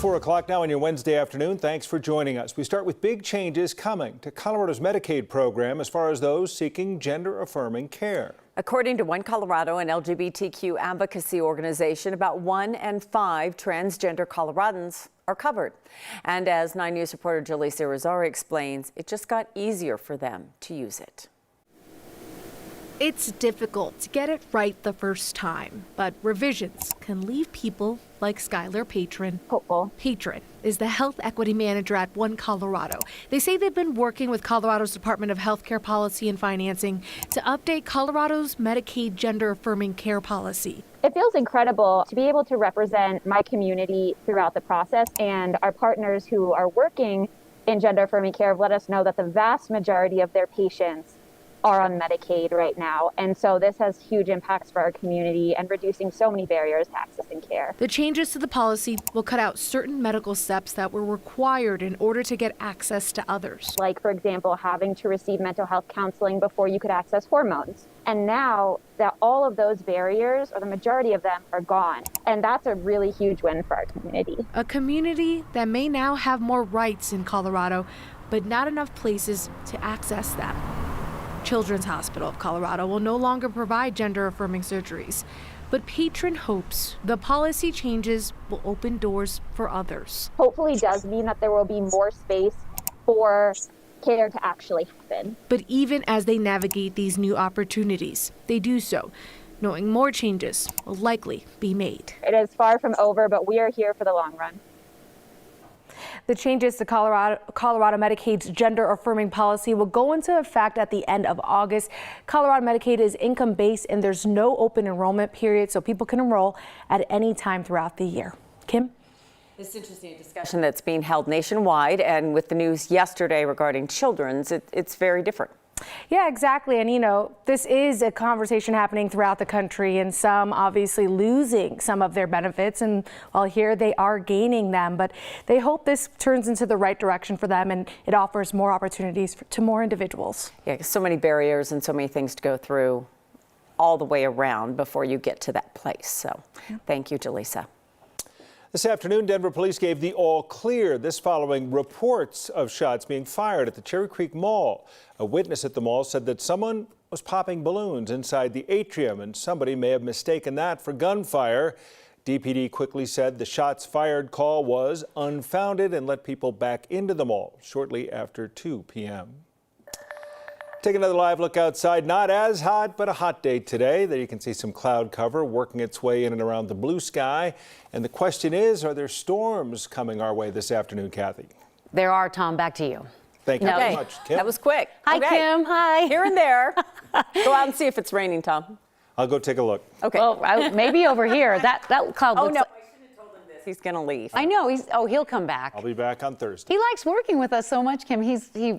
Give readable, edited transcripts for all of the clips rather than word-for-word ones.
4 o'clock now on your Wednesday afternoon. Thanks for joining us. We start with big changes coming to Colorado's Medicaid program as far as those seeking gender-affirming care. According to One Colorado, an LGBTQ advocacy organization, about 1 in 5 transgender Coloradans are covered. And as 9 News reporter Jaleesa Rosari explains, it just got easier for them to use it. It's difficult to get it right the first time, but revisions can leave people like Skylar Patron hopeful. Patron is the health equity manager at One Colorado. They say they've been working with Colorado's Department of Healthcare Policy and Financing to update Colorado's Medicaid gender-affirming care policy. It feels incredible to be able to represent my community throughout the process, and our partners who are working in gender-affirming care have let us know that the vast majority of their patients are on Medicaid right now. And so this has huge impacts for our community and reducing so many barriers to accessing care. The changes to the policy will cut out certain medical steps that were required in order to get access to others. Like, for example, having to receive mental health counseling before you could access hormones. And now that all of those barriers, or the majority of them, are gone. And that's a really huge win for our community. A community that may now have more rights in Colorado, but not enough places to access them. Children's Hospital of Colorado will no longer provide gender-affirming surgeries, but Patron hopes the policy changes will open doors for others. Hopefully does mean that there will be more space for care to actually happen. But even as they navigate these new opportunities, they do so knowing more changes will likely be made. It is far from over, but we are here for the long run. The changes to Colorado Medicaid's gender-affirming policy will go into effect at the end of August. Colorado Medicaid is income-based and there's no open enrollment period, so people can enroll at any time throughout the year. Kim? This interesting discussion that's being held nationwide, and with the news yesterday regarding children's, it's very different. Yeah, exactly. And, you know, this is a conversation happening throughout the country, and some obviously losing some of their benefits. And while here they are gaining them, but they hope this turns into the right direction for them and it offers more opportunities to more individuals. Yeah, 'cause so many barriers and so many things to go through all the way around before you get to that place. So thank you, Jaleesa. This afternoon, Denver police gave the all clear. This following reports of shots being fired at the Cherry Creek Mall. A witness at the mall said that someone was popping balloons inside the atrium, and somebody may have mistaken that for gunfire. DPD quickly said the shots fired call was unfounded and let people back into the mall shortly after 2 p.m. Take another live look outside. Not as hot, but a hot day today. There you can see some cloud cover working its way in and around the blue sky. And the question is, are there storms coming our way this afternoon, Kathy? There are, Tom. Back to you. Thank you very much, Kim. That was quick. Hi, Kim. Hi. Here and there. Go out and see if it's raining, Tom. I'll go take a look. Okay. Well, maybe over here. That cloud Oh, looks no. like... I shouldn't have told him this. He's going to leave. I know. He'll come back. I'll be back on Thursday. He likes working with us so much, Kim.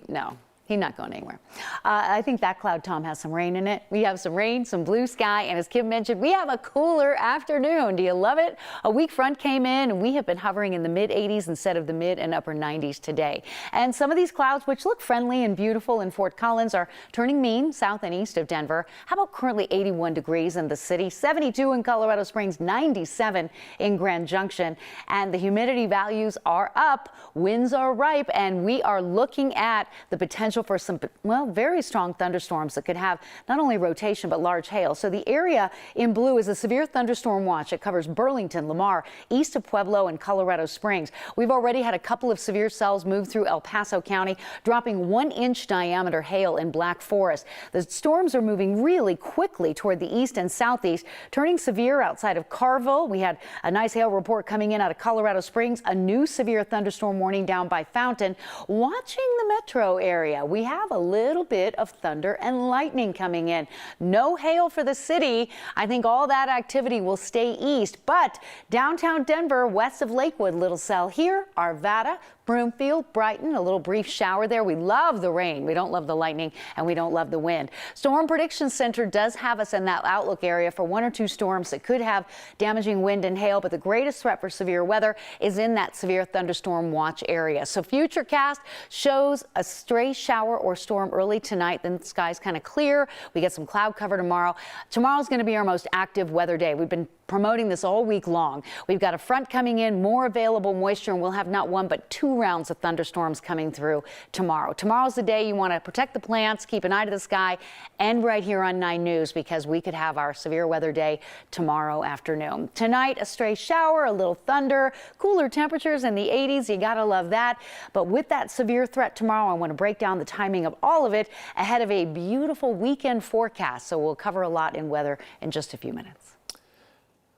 No. He's not going anywhere. I think that cloud, Tom, has some rain in it. We have some rain, some blue sky, and as Kim mentioned, we have a cooler afternoon. Do you love it? A weak front came in, and we have been hovering in the mid-80s instead of the mid and upper 90s today. And some of these clouds, which look friendly and beautiful in Fort Collins, are turning mean south and east of Denver. How about currently 81 degrees in the city, 72 in Colorado Springs, 97 in Grand Junction, and the humidity values are up. Winds are ripe, and we are looking at the potential for some, well, very strong thunderstorms that could have not only rotation but large hail. So the area in blue is a severe thunderstorm watch. It covers Burlington, Lamar, east of Pueblo, and Colorado Springs. We've already had a couple of severe cells move through El Paso County, dropping 1-inch diameter hail in Black Forest. The storms are moving really quickly toward the east and southeast, turning severe outside of Carville. We had a nice hail report coming in out of Colorado Springs, a new severe thunderstorm warning down by Fountain. Watching the metro area, we have a little bit of thunder and lightning coming in. No hail for the city. I think all that activity will stay east, but downtown Denver, west of Lakewood, Little Cell here, Arvada, Broomfield, Brighton, a little brief shower there. We love the rain. We don't love the lightning, and we don't love the wind. Storm Prediction Center does have us in that outlook area for 1 or 2 storms that could have damaging wind and hail, but the greatest threat for severe weather is in that severe thunderstorm watch area. So Futurecast shows a stray shower or storm early tonight. Then the sky's kind of clear. We get some cloud cover tomorrow. Tomorrow's going to be our most active weather day. We've been promoting this all week long. We've got a front coming in, more available moisture, and we'll have not 1 but 2 rounds of thunderstorms coming through tomorrow. Tomorrow's the day you want to protect the plants, keep an eye to the sky, and right here on 9 News, because we could have our severe weather day tomorrow afternoon. Tonight, a stray shower, a little thunder, cooler temperatures in the 80s. You gotta love that. But with that severe threat tomorrow, I want to break down the timing of all of it ahead of a beautiful weekend forecast. So we'll cover a lot in weather in just a few minutes.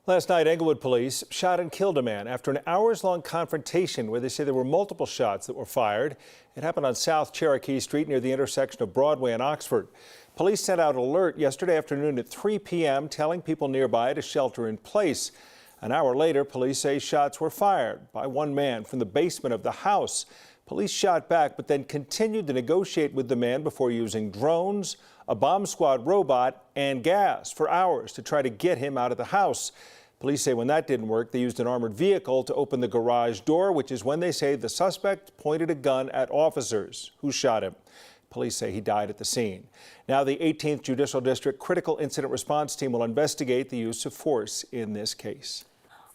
Last night, Englewood police shot and killed a man after an hours-long confrontation where they say there were multiple shots that were fired. It happened on South Cherokee Street near the intersection of Broadway and Oxford. Police sent out an alert yesterday afternoon at 3 p.m. telling people nearby to shelter in place. An hour later, police say shots were fired by one man from the basement of the house. Police shot back, but then continued to negotiate with the man before using drones, a bomb squad robot, and gas for hours to try to get him out of the house. Police say when that didn't work, they used an armored vehicle to open the garage door, which is when they say the suspect pointed a gun at officers who shot him. Police say he died at the scene. Now the 18th Judicial District Critical Incident Response Team will investigate the use of force in this case.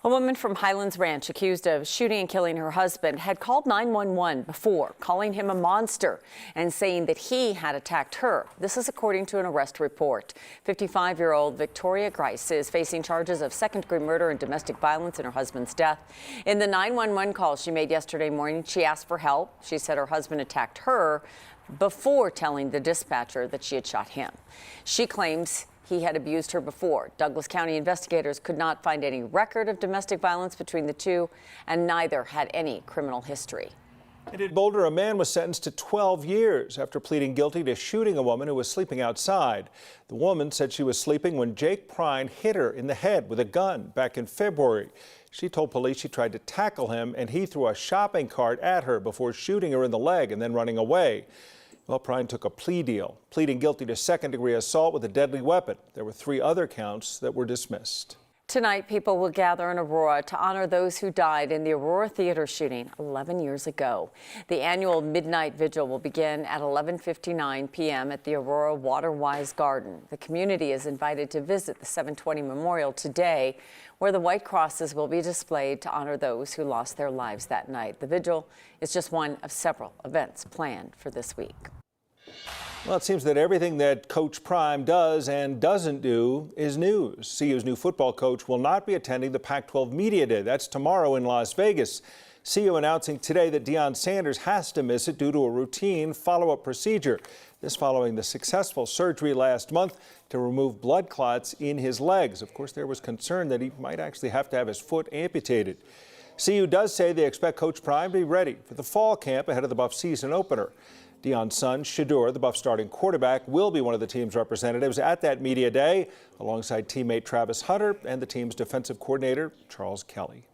A woman from Highlands Ranch accused of shooting and killing her husband had called 911 before, calling him a monster and saying that he had attacked her. This is according to an arrest report. 55-year-old Victoria Grice is facing charges of second-degree murder and domestic violence in her husband's death. In the 911 call she made yesterday morning, she asked for help. She said her husband attacked her before telling the dispatcher that she had shot him. She claims he had abused her before. Douglas County investigators could not find any record of domestic violence between the two, and neither had any criminal history. And in Boulder, a man was sentenced to 12 years after pleading guilty to shooting a woman who was sleeping outside. The woman said she was sleeping when Jake Prine hit her in the head with a gun back in February. She told police she tried to tackle him and he threw a shopping cart at her before shooting her in the leg and then running away. Well, Prine took a plea deal, pleading guilty to second-degree assault with a deadly weapon. There were 3 other counts that were dismissed. Tonight, people will gather in Aurora to honor those who died in the Aurora Theater shooting 11 years ago. The annual Midnight Vigil will begin at 11:59 p.m. at the Aurora Waterwise Garden. The community is invited to visit the 720 Memorial today, where the white crosses will be displayed to honor those who lost their lives that night. The vigil is just one of several events planned for this week. Well, it seems that everything that Coach Prime does and doesn't do is news. CU's new football coach will not be attending the Pac-12 Media Day. That's tomorrow in Las Vegas. CU announcing today that Deion Sanders has to miss it due to a routine follow-up procedure. This following the successful surgery last month to remove blood clots in his legs. Of course, there was concern that he might actually have to have his foot amputated. CU does say they expect Coach Prime to be ready for the fall camp ahead of the Buff season opener. Deion's son, Shedeur, the Buff starting quarterback, will be one of the team's representatives at that media day, alongside teammate Travis Hunter and the team's defensive coordinator, Charles Kelly.